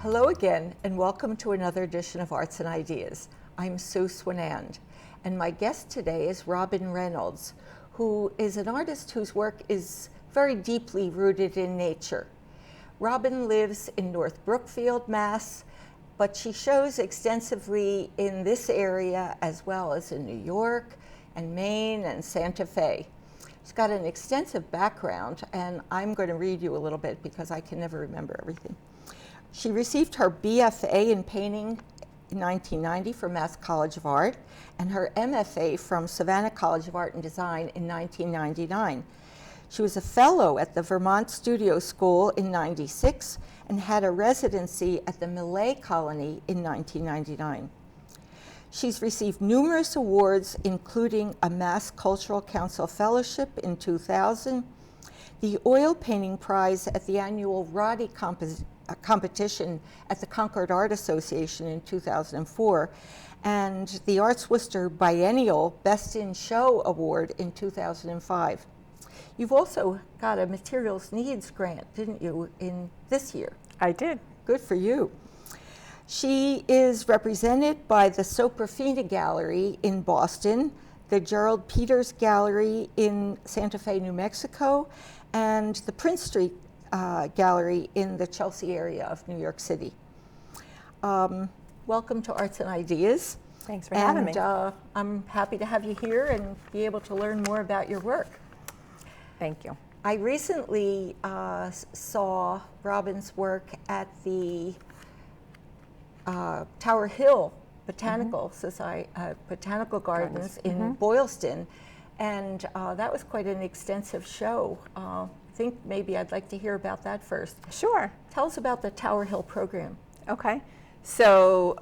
Hello again, and welcome to another edition of Arts and Ideas. I'm Sue Swinand, and my guest today is Robin Reynolds, who is an artist whose work is very deeply rooted in nature. Robin lives in North Brookfield, Mass., but she shows extensively in this area as well as in New York and Maine and Santa Fe. She's got an extensive background, and I'm going to read you a little bit because I can never remember everything. She received her BFA in painting in 1990 from Mass College of Art and her MFA from Savannah College of Art and Design in 1999. She was a fellow at the Vermont Studio School in '96 and had a residency at the Millay Colony in 1999. She's received numerous awards, including a Mass Cultural Council Fellowship in 2000, the Oil Painting Prize at the annual Roddy competition at the Concord Art Association in 2004, and the Arts Worcester Biennial Best in Show Award in 2005. You've also got a materials needs grant, didn't you, in this year? I did. Good for you. She is represented by the Soprafina Gallery in Boston, the Gerald Peters Gallery in Santa Fe, New Mexico, and the Prince Street Gallery in the Chelsea area of New York City. Welcome to Arts and Ideas. Thanks for having me. I'm happy to have you here and be able to learn more about your work. Thank you. I recently saw Robin's work at the Tower Hill Botanical Botanical Gardens in Boylston, and that was quite an extensive show. I think maybe I'd like to hear about that first. Sure. Tell us about the Tower Hill program. Okay. So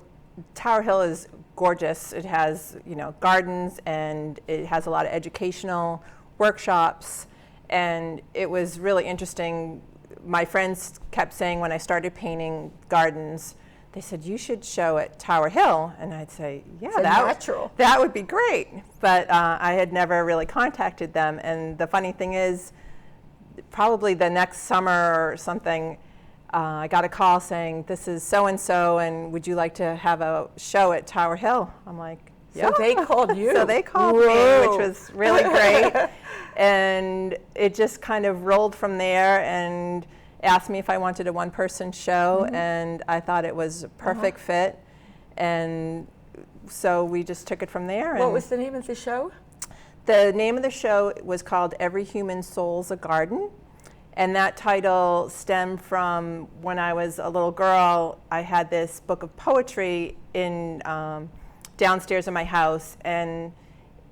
Tower Hill is gorgeous. It has, gardens, and it has a lot of educational workshops. And it was really interesting. My friends kept saying when I started painting gardens, they said, you should show at Tower Hill. And I'd say, yeah, that would be great. But I had never really contacted them. And the funny thing is, probably the next summer or something, I got a call saying, this is so-and-so, and would you like to have a show at Tower Hill? I'm like, yeah. So they called you. So they called me, which was really great. And it just kind of rolled from there and asked me if I wanted a one-person show, and I thought it was a perfect fit. And so we just took it from there. What was the name of the show? The name of the show was called Every Human Soul's a Garden. And that title stemmed from when I was a little girl. I had this book of poetry in downstairs in my house, and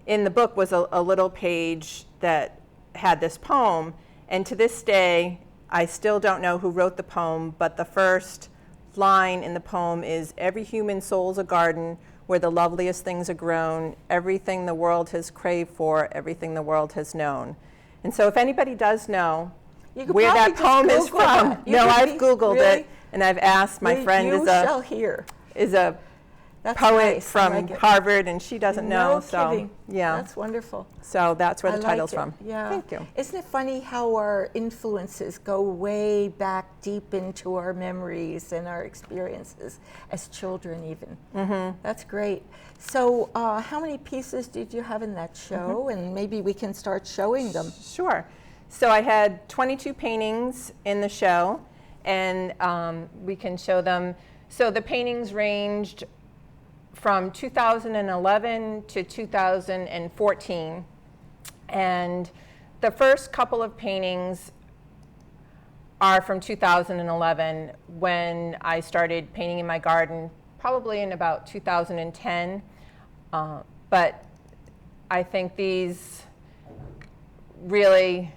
in the book was a little page that had this poem, and to this day I still don't know who wrote the poem, but the first line in the poem is, every human soul's a garden where the loveliest things are grown, everything the world has craved for, everything the world has known. And so if anybody does know where that poem is from, I've Googled it, and I've asked my friend is a poet from Harvard, and she doesn't know. No kidding. Yeah, that's wonderful. So that's where the title's from. Yeah, thank you. Isn't it funny how our influences go way back deep into our memories and our experiences as children, even? That's great. So, how many pieces did you have in that show, and maybe we can start showing them? Sure. So I had 22 paintings in the show, and we can show them. So the paintings ranged from 2011 to 2014. And the first couple of paintings are from 2011, when I started painting in my garden, probably in about 2010. But I think these really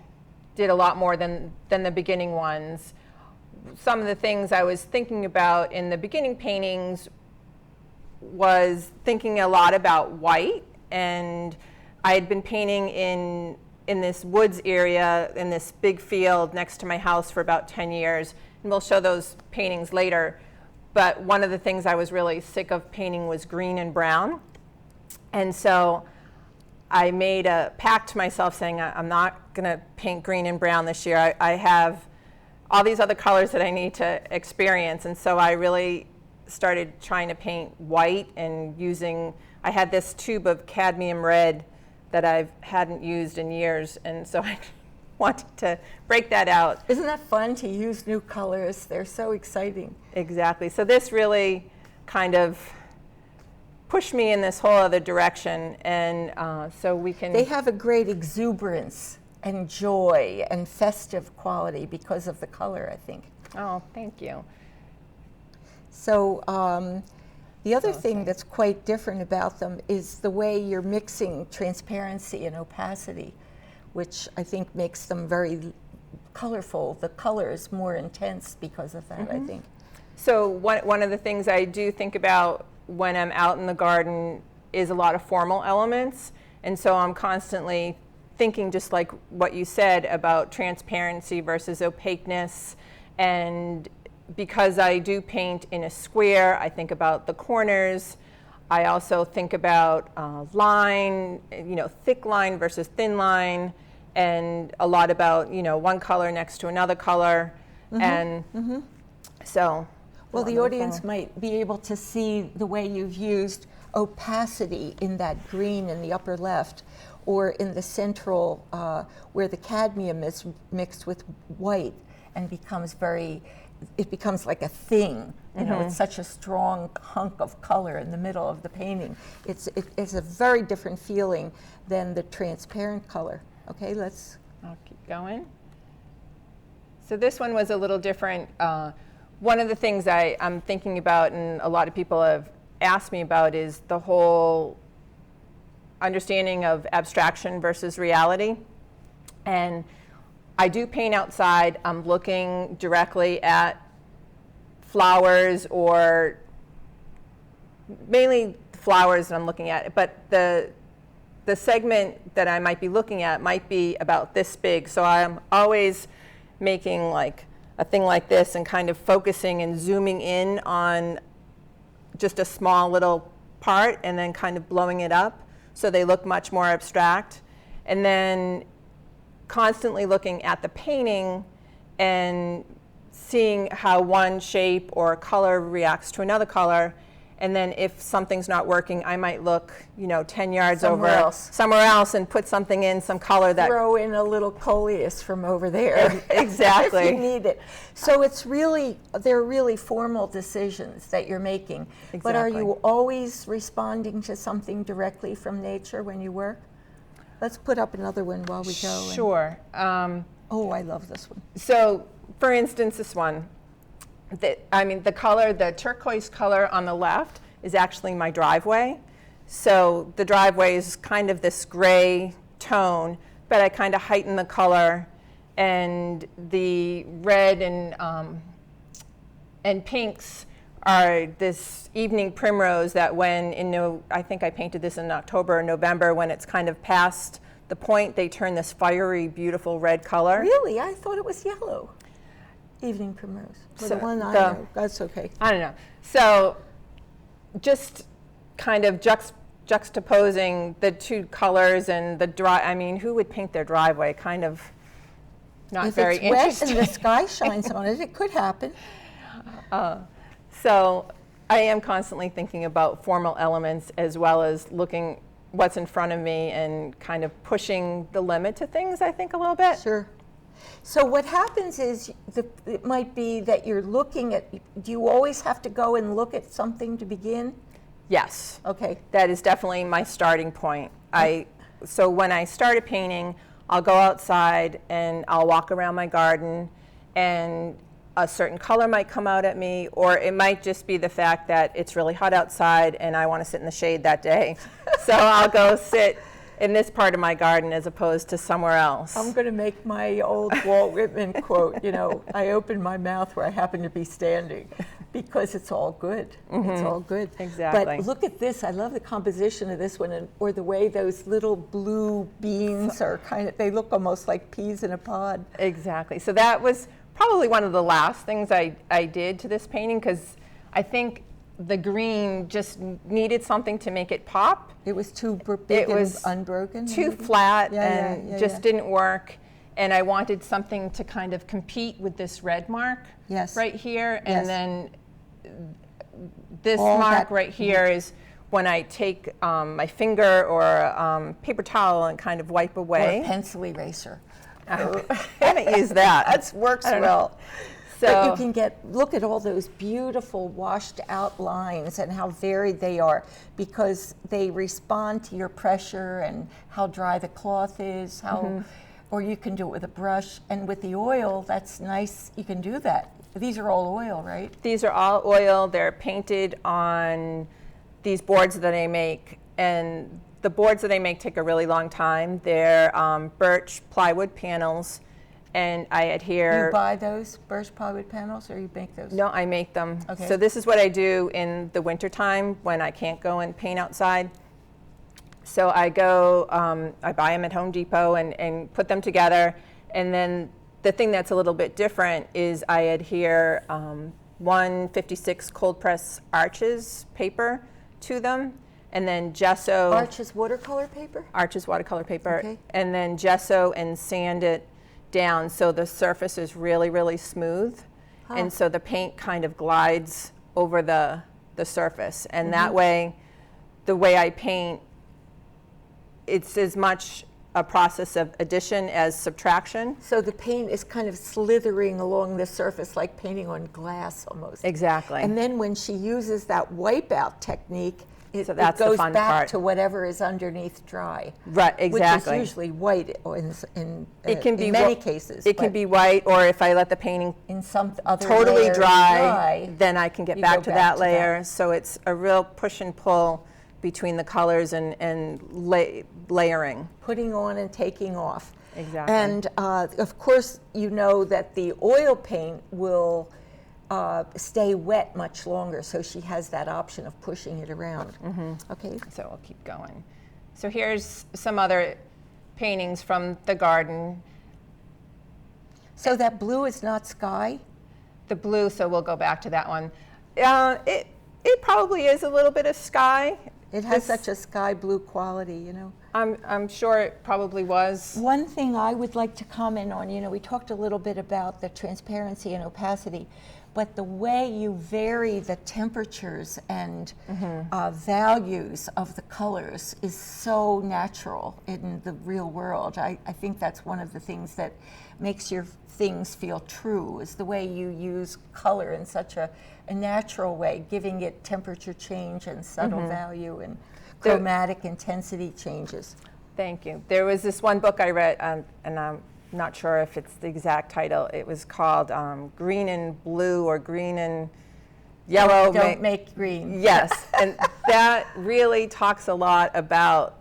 did a lot more than the beginning ones. Some of the things I was thinking about in the beginning paintings was thinking a lot about white, and I had been painting in this woods area in this big field next to my house for about 10 years, and we'll show those paintings later. But one of the things I was really sick of painting was green and brown, and so I made a pact to myself saying I'm not going to paint green and brown this year. I have all these other colors that I need to experience. And so I really started trying to paint white and I had this tube of cadmium red that I hadn't used in years, and so I wanted to break that out. Isn't that fun to use new colors? They're so exciting. Exactly. So this really kind of pushed me in this whole other direction, and so we can... They have a great exuberance and joy and festive quality because of the color, I think. Oh, thank you. So the other thing that's quite different about them is the way you're mixing transparency and opacity, which I think makes them very colorful. The color is more intense because of that, I think. So one of the things I do think about when I'm out in the garden is a lot of formal elements, and so I'm constantly thinking, just like what you said, about transparency versus opaqueness. And because I do paint in a square, I think about the corners. I also think about line, thick line versus thin line, and a lot about, one color next to another color. And so... Well, the audience might be able to see the way you've used opacity in that green in the upper left, or in the central where the cadmium is mixed with white and it becomes like a thing. It's such a strong hunk of color in the middle of the painting. It's a very different feeling than the transparent color. Okay, I'll keep going. So this one was a little different. One of the things I'm thinking about, and a lot of people have asked me about, is the whole understanding of abstraction versus reality. And I do paint outside. I'm looking directly at flowers, or mainly flowers that I'm looking at. But the segment that I might be looking at might be about this big. So I'm always making like a thing like this and kind of focusing and zooming in on just a small little part and then kind of blowing it up so they look much more abstract. And then constantly looking at the painting and seeing how one shape or color reacts to another color. And then if something's not working, I might look, 10 yards somewhere else and put something in, some color that... Throw in a little coleus from over there. Exactly. If you need it. So they're really formal decisions that you're making. Exactly. But are you always responding to something directly from nature when you work? Let's put up another one while we go. Sure. Oh, I love this one. So, for instance, this one. The color, the turquoise color on the left is actually my driveway. So the driveway is kind of this gray tone, but I kind of heighten the color, and the red and pinks are this evening primrose that I think I painted this in October or November, when it's kind of past the point, they turn this fiery, beautiful red color. Really? I thought it was yellow. Evening primrose. So the one I know. That's okay. I don't know. So just kind of juxtaposing the two colors and who would paint their driveway? Kind of not very interesting. If it's wet and the sky shines on it, it could happen. So I am constantly thinking about formal elements as well as looking what's in front of me and kind of pushing the limit to things, I think, a little bit. Sure. So what happens is it might be that you're looking at, do you always have to go and look at something to begin? Yes. Okay. That is definitely my starting point. So when I start a painting, I'll go outside and I'll walk around my garden, and a certain color might come out at me, or it might just be the fact that it's really hot outside and I want to sit in the shade that day. So I'll go sit in this part of my garden as opposed to somewhere else. I'm going to make my old Walt Whitman quote, I open my mouth where I happen to be standing, because it's all good. It's all good. Exactly. But look at this. I love the composition of this one, or the way those little blue beans are they look almost like peas in a pod. Exactly. So that was probably one of the last things I did to this painting, because I think the green just needed something to make it pop. It was too big and unbroken? Too flat and just didn't work. And I wanted something to kind of compete with this red mark right here. And then this mark right here is when I take my finger or a paper towel and kind of wipe away. Or a pencil eraser. I haven't used that. That works well. So but you can look at all those beautiful washed out lines and how varied they are, because they respond to your pressure and how dry the cloth is, or you can do it with a brush. And with the oil, that's nice, you can do that. These are all oil, right? These are all oil. They're painted on these boards that I make, and the boards that I make take a really long time. They're birch plywood panels, and I adhere. You buy those birch plywood panels, or you make those? No, I make them. Okay. So this is what I do in the wintertime when I can't go and paint outside. So I go, I buy them at Home Depot and put them together, and then the thing that's a little bit different is I adhere 156 cold press Arches paper to them, and then gesso. Arches watercolor paper? Arches watercolor paper. Okay. And then gesso and sand it down so the surface is really, really smooth. And so the paint kind of glides over the surface. And that way, the way I paint, it's as much a process of addition as subtraction. So the paint is kind of slithering along the surface like painting on glass almost. Exactly. And then when she uses that wipeout technique, it the goes fun back part. to whatever is underneath dry. Right, exactly. Which is usually white in many cases. It can be white, or if I let the painting in some other totally layer dry, then I can get you back go to back that to layer. that. So it's a real push and pull between the colors and layering. Putting on and taking off. Exactly. And of course, you know that the oil paint will stay wet much longer, so she has that option of pushing it around. Okay. So we'll keep going. So here's some other paintings from the garden. So that blue is not sky? The blue, so we'll go back to that one. It probably is a little bit of sky. It has such a sky blue quality, you know. I'm sure it probably was. One thing I would like to comment on, you know, we talked a little bit about the transparency and opacity, but the way you vary the temperatures and values of the colors is so natural in the real world. I think that's one of the things that makes your things feel true, is the way you use color in such a natural way, giving it temperature change and subtle value and chromatic intensity changes. Thank you. There was this one book I read, and I'm not sure if it's the exact title. It was called Green and Blue, or Green and Yellow. Don't make green. Yes, and that really talks a lot about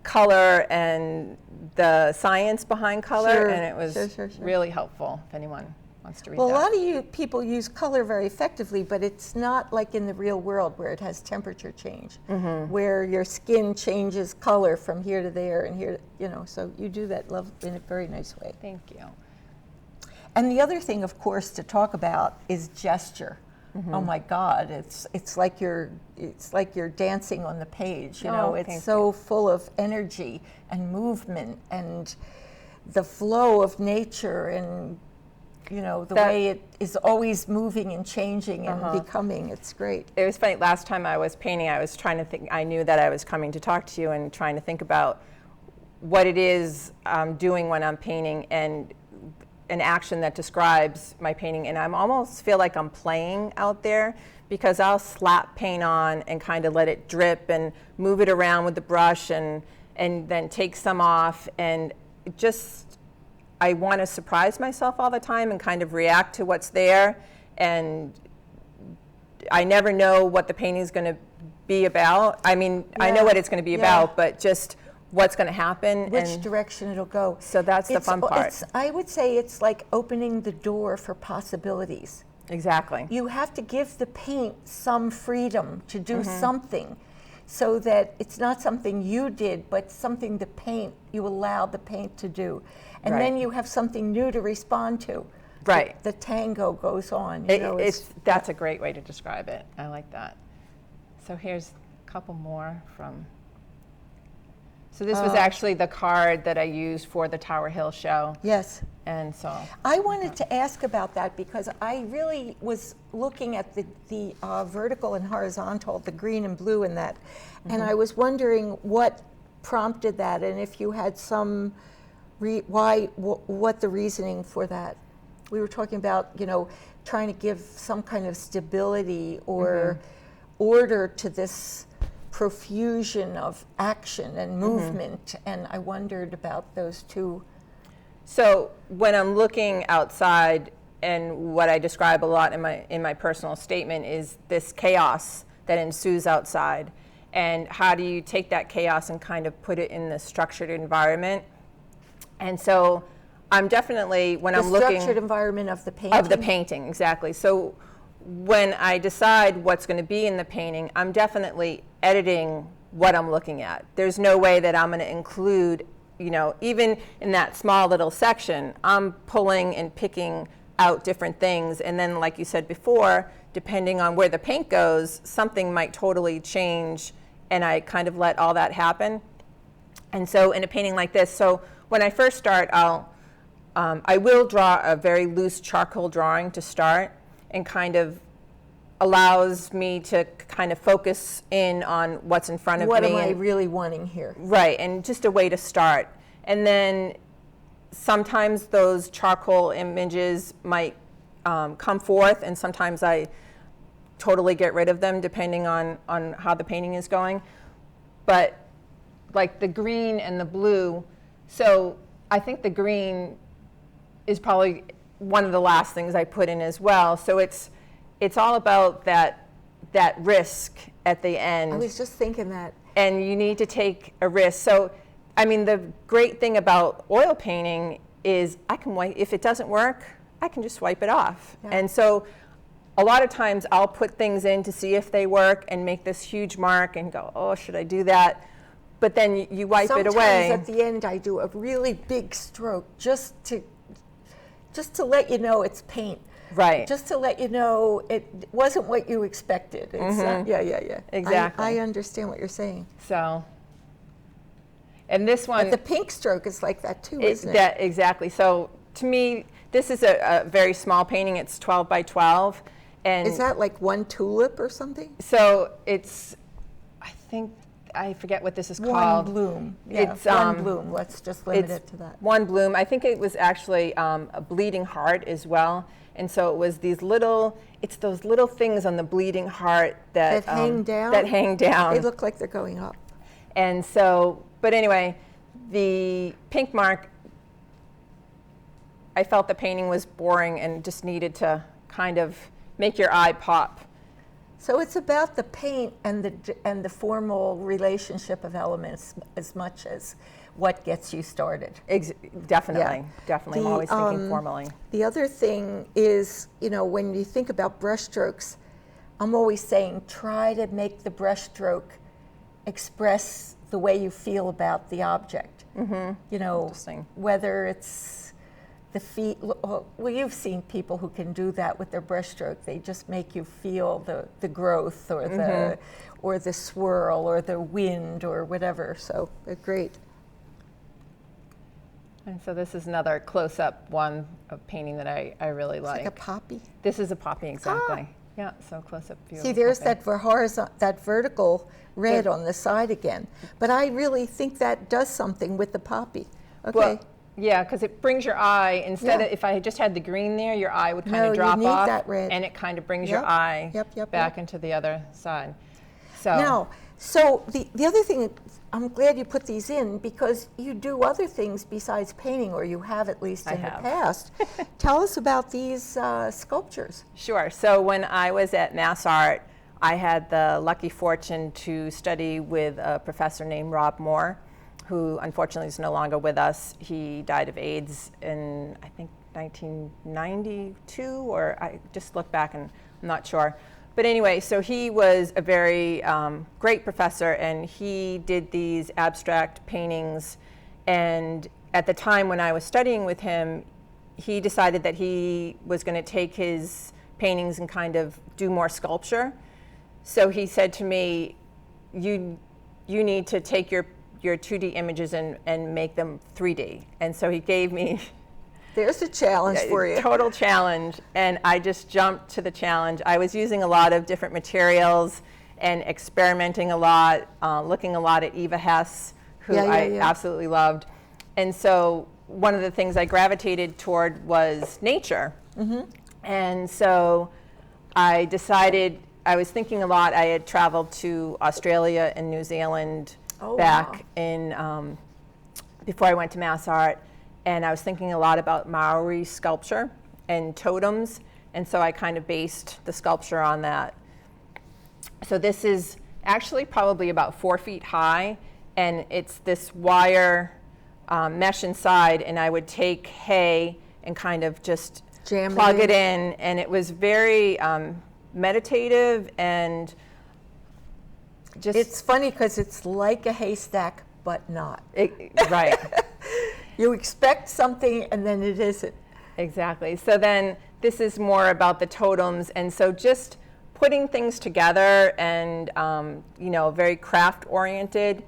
color and the science behind color, and it was really helpful if anyone wants to read that. Well, a lot of people use color very effectively, but it's not like in the real world where it has temperature change, where your skin changes color from here to there and here, you know, so you do that in a very nice way. Thank you. And the other thing, of course, to talk about is gesture. Oh my God, it's like you're dancing on the page, you know. It's so full of energy and movement and the flow of nature, and you know, the way it is always moving and changing and becoming. It's great. It was funny, last time I was painting, I was trying to think, I knew that I was coming to talk to you and trying to think about what it is I'm doing when I'm painting, and an action that describes my painting, and I almost feel like I'm playing out there, because I'll slap paint on and kind of let it drip and move it around with the brush and then take some off, and just I want to surprise myself all the time and kind of react to what's there, and I never know what the painting is going to be about. I mean, I know what it's going to be about, but just what's going to happen. Which direction it'll go. So that's the fun part. I would say it's like opening the door for possibilities. Exactly. You have to give the paint some freedom to do something, so that it's not something you did, but something you allowed the paint to do. And then you have something new to respond to. Right. The tango goes on. That's a great way to describe it. I like that. So here's a couple more from So this was actually the card that I used for the Tower Hill show. Yes. And so I wanted to ask about that because I really was looking at the vertical and horizontal, the green and blue in that, and I was wondering what prompted that, and if you had some what the reasoning for that. We were talking about, trying to give some kind of stability or order to this profusion of action and movement, and I wondered about those two. So when I'm looking outside, and what I describe a lot in my personal statement is this chaos that ensues outside, and how do you take that chaos and kind of put it in the structured environment. And so I'm definitely, when I'm looking... The structured environment of the painting? Of the painting, exactly. So when I decide what's going to be in the painting, I'm definitely editing what I'm looking at. There's no way that I'm going to include, even in that small little section, I'm pulling and picking out different things. And then, like you said before, depending on where the paint goes, something might totally change, and I kind of let all that happen. And so in a painting like this, so when I first start, I will draw a very loose charcoal drawing to start, and kind of allows me to kind of focus in on what's in front of me. What am I really wanting here? Right, and just a way to start. And then sometimes those charcoal images might come forth, and sometimes I totally get rid of them depending on how the painting is going. But like the green and the blue, so I think the green is probably one of the last things I put in as well. So it's all about that risk at the end. I was just thinking that. And you need to take a risk. So, I mean, the great thing about oil painting is I can wipe, if it doesn't work, I can just wipe it off. Yeah. And so a lot of times I'll put things in to see if they work and make this huge mark and go, oh, should I do that? But then you wipe it away. Sometimes at the end I do a really big stroke just to let you know it's paint. Right. Just to let you know it wasn't what you expected. It's, yeah. Exactly. I understand what you're saying. So, and this one. But the pink stroke is like that too, isn't it? Exactly. So to me, this is a very small painting. It's 12 by 12. And is that like one tulip or something? So it's, I forget what this is called. One bloom. Yeah, it's one bloom. Let's just limit it to that. One bloom. I think it was actually a bleeding heart as well. And so it was those little things on the bleeding heart that hang down. That hang down. They look like they're going up. And so, but anyway, the pink mark, I felt the painting was boring and just needed to kind of make your eye pop. So it's about the paint and the formal relationship of elements as much as what gets you started. Definitely. I'm always thinking formally. The other thing is, when you think about brushstrokes, I'm always saying try to make the brushstroke express the way you feel about the object. Interesting. Whether it's the feet, well, you've seen people who can do that with their brushstroke. They just make you feel the growth or the swirl or the wind or whatever. So they're great. And so this is another close-up one of painting that I really like. It's like a poppy. This is a poppy, exactly. Yeah, so close-up view. See, there's that vertical red on the side again. But I really think that does something with the poppy. Okay. Well, yeah, because it brings your eye, instead of, if I had just had the green there, your eye would kind of drop you need off. That red. And it kind of brings your eye back into the other side. So now, so the other thing, I'm glad you put these in because you do other things besides painting, or you have at least in the past. Tell us about these sculptures. Sure. So when I was at Mass Art, I had the lucky fortune to study with a professor named Rob Moore, who unfortunately is no longer with us. He died of AIDS in, I think, 1992, or I just looked back and I'm not sure. But anyway, so he was a very great professor, and he did these abstract paintings. And at the time when I was studying with him, he decided that he was going to take his paintings and kind of do more sculpture. So he said to me, you need to take your your 2D images and make them 3D. And so he gave me There's a challenge for you. Total challenge, and I just jumped to the challenge. I was using a lot of different materials and experimenting a lot, looking a lot at Eva Hess, who I absolutely loved. And so one of the things I gravitated toward was nature. And so I decided, I was thinking a lot. I had traveled to Australia and New Zealand back in, before I went to Mass Art. And I was thinking a lot about Maori sculpture and totems, and so I kind of based the sculpture on that. So this is actually probably about 4 feet high, and it's this wire mesh inside, and I would take hay and kind of just plug it in, and it was very meditative and just... It's funny because it's like a haystack, but not. Right. You expect something and then it isn't. Exactly. So then this is more about the totems, and so just putting things together and you know, very craft oriented.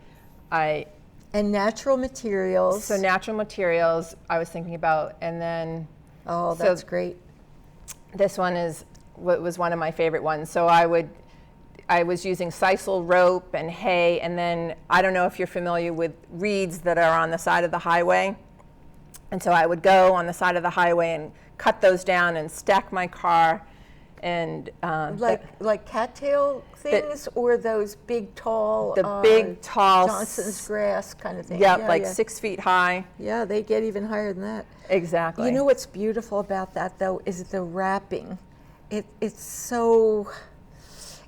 And natural materials. So natural materials I was thinking about, and then that's great. This one was one of my favorite ones. So I was using sisal rope and hay, and then I don't know if you're familiar with reeds that are on the side of the highway. And so I would go on the side of the highway and cut those down and stack my car. And like cattail things, or those big tall big tall Johnson's grass kind of thing. Yep, like 6 feet high. Yeah, they get even higher than that. Exactly. You know what's beautiful about that though is the wrapping. It's so,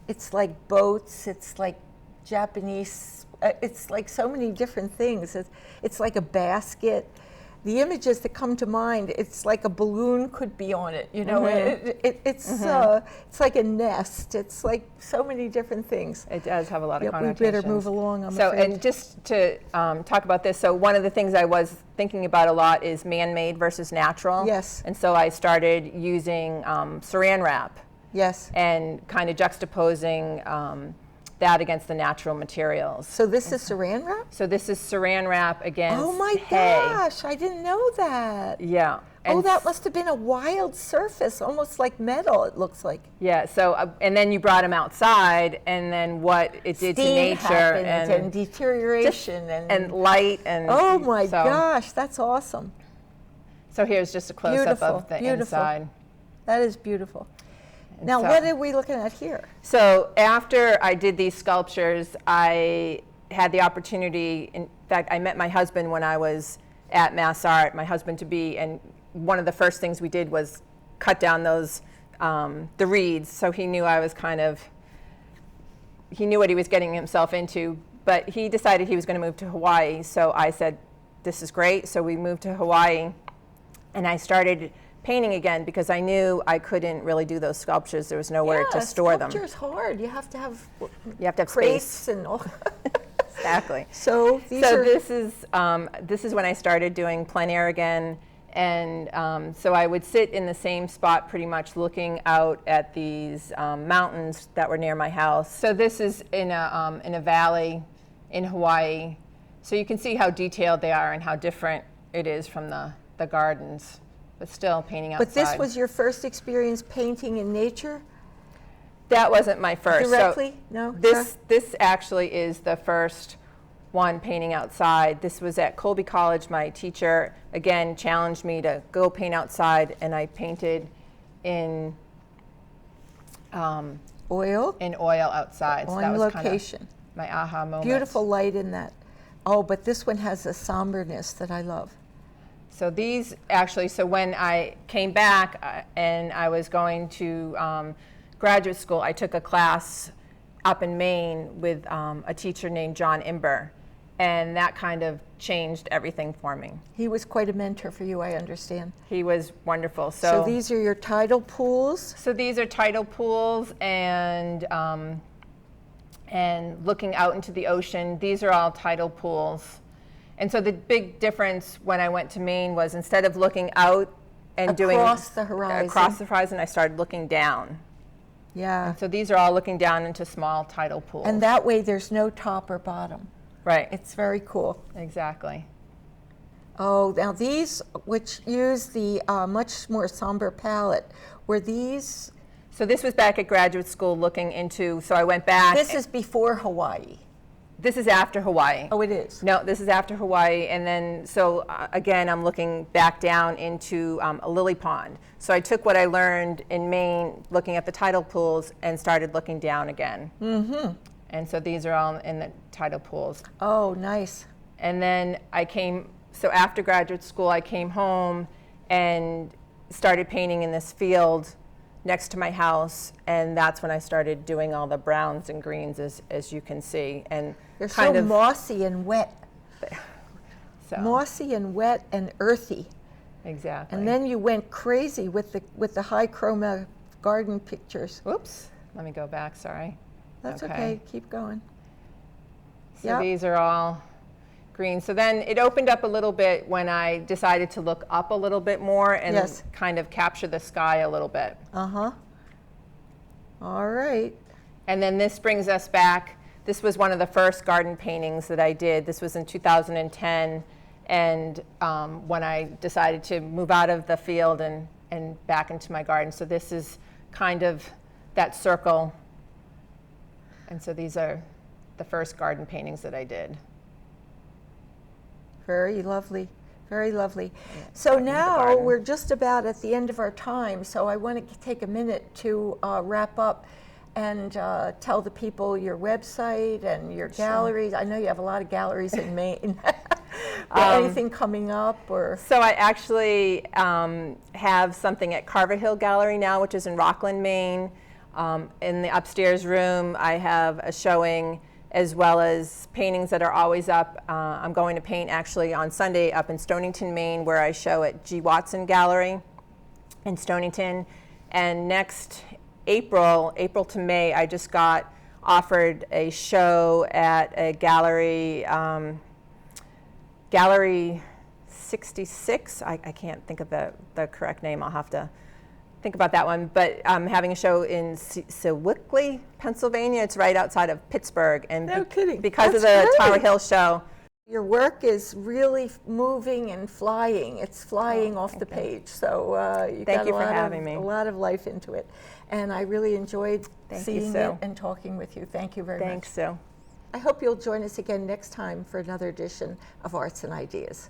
it's like boats, it's like Japanese, it's like so many different things. It's like a basket. The images that come to mind, it's like a balloon could be on it, you know. It's like a nest. It's like so many different things. It does have a lot of connotations. We better move along, I'm afraid. And just to talk about this, so one of the things I was thinking about a lot is man-made versus natural. Yes. And so I started using saran wrap. Yes. And kind of juxtaposing that against the natural materials. So this is saran wrap? So this is saran wrap against hay. Oh my gosh, I didn't know that. Yeah. And that must have been a wild surface, almost like metal, it looks like. Yeah, so, and then you brought them outside, and then what it did to nature. And deterioration. And light. And oh my gosh, that's awesome. So here's just a close-up of the inside. That is beautiful. Now, what are we looking at here? So after I did these sculptures, I had the opportunity, in fact, I met my husband when I was at Mass Art, my husband-to-be, and one of the first things we did was cut down those, the reeds, so he knew I was he knew what he was getting himself into, but he decided he was going to move to Hawaii, so I said, this is great, so we moved to Hawaii, and I started painting again because I knew I couldn't really do those sculptures. There was nowhere to store them. Sculpture's hard. You have to have crates space and all. Exactly. So this is when I started doing plein air again, and so I would sit in the same spot pretty much, looking out at these mountains that were near my house. So this is in a valley in Hawaii. So you can see how detailed they are and how different it is from the gardens. But still painting outside. But this was your first experience painting in nature? That wasn't my first. Directly? So no? This actually is the first one painting outside. This was at Colby College. My teacher, again, challenged me to go paint outside, and I painted in oil? In oil outside. On so that was location. My aha moment. Beautiful light in that. Oh, but this one has a somberness that I love. So these actually, so when I came back and I was going to graduate school, I took a class up in Maine with a teacher named John Imber, and that kind of changed everything for me. He was quite a mentor for you, I understand. He was wonderful. So these are your tidal pools? So these are tidal pools, and looking out into the ocean. These are all tidal pools. And so the big difference when I went to Maine was, instead of looking out and doing across the horizon, I started looking down. Yeah. And so these are all looking down into small tidal pools. And that way there's no top or bottom. Right. It's very cool. Exactly. Oh, now these, which use the much more somber palette, were these, So this was back at graduate school looking into, so I went back. this is before Hawaii. This is after Hawaii. Oh, it is? No, this is after Hawaii, and then, so again, I'm looking back down into a lily pond. So I took what I learned in Maine, looking at the tidal pools, and started looking down again. Mm-hmm. And so these are all in the tidal pools. Oh, nice. And then so after graduate school, I came home and started painting in this field next to my house, and that's when I started doing all the browns and greens, as you can see. And They're kind so of mossy and wet. so Mossy and wet and earthy. exactly. And then you went crazy with the high chroma garden pictures. Whoops, let me go back, sorry. That's okay. Keep going. So Yep. these are all green. So then it opened up a little bit when I decided to look up a little bit more and Yes. kind of capture the sky a little bit. Uh-huh. All right. And then this brings us back. This was one of the first garden paintings that I did. This was in 2010. And when I decided to move out of the field and back into my garden. So this is kind of that circle. And so these are the first garden paintings that I did. Very lovely. Very lovely. So now we're just about at the end of our time. So I want to take a minute to wrap up and tell the people your website and your galleries. I know you have a lot of galleries in Maine. Anything coming up or? So I actually have something at Carver Hill Gallery now, which is in Rockland, Maine. In the upstairs room, I have a showing as well as paintings that are always up. I'm going to paint actually on Sunday up in Stonington, Maine, where I show at G. Watson Gallery in Stonington. And next April to May, I just got offered a show at a gallery, Gallery 66. I can't think of the correct name. I'll have to think about that one, but I'm having a show in Sewickley, Pennsylvania. It's right outside of Pittsburgh, and No kidding. because That's of the great. Tower Hill show. Your work is really moving and flying. It's flying off the page. So you Thank got you for having me. a lot of life into it, and I really enjoyed Thank you, seeing Sue. it and talking with you. Thank you very much. Thanks, Sue. I hope you'll join us again next time for another edition of Arts and Ideas.